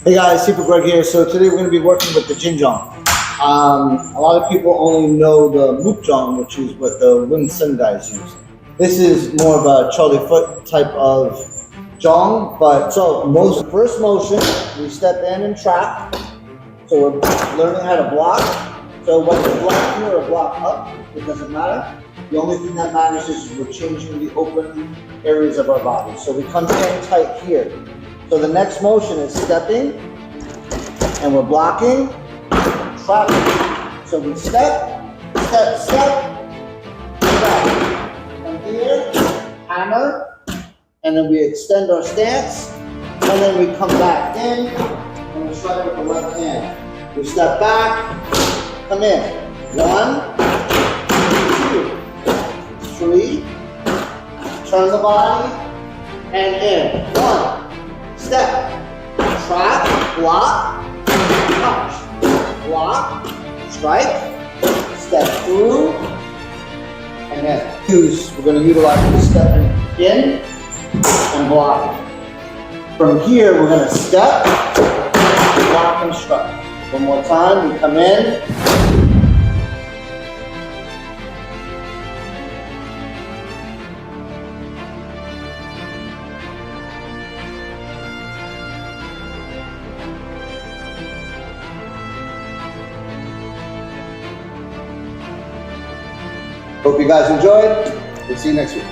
Hey guys, Super Greg here. So today we're going to be working with the Ching Jong. A lot of people only know the Mook Jong, which is what the Wing Sun guys use. This is more of a Charlie Foot type of Jong, but first motion, we step in and trap. So we're learning how to block. So whether you block here or block up, it doesn't matter. The only thing that matters is we're changing the open areas of our body. So we come in tight here. So the next motion is stepping, and we're blocking, trapping. So we step, step, step, trap. From here, hammer, and then we extend our stance, and then we come back in, and we strike with the left hand. We step back, come in. 1, 2, 3, turn the body, and in. 1. Step, trap, block, punch, block, strike, step through, and then we're going to utilize the stepping in and blocking. From here, we're going to step, block, and strike. One more time, we come in. Hope you guys enjoyed. We'll see you next week.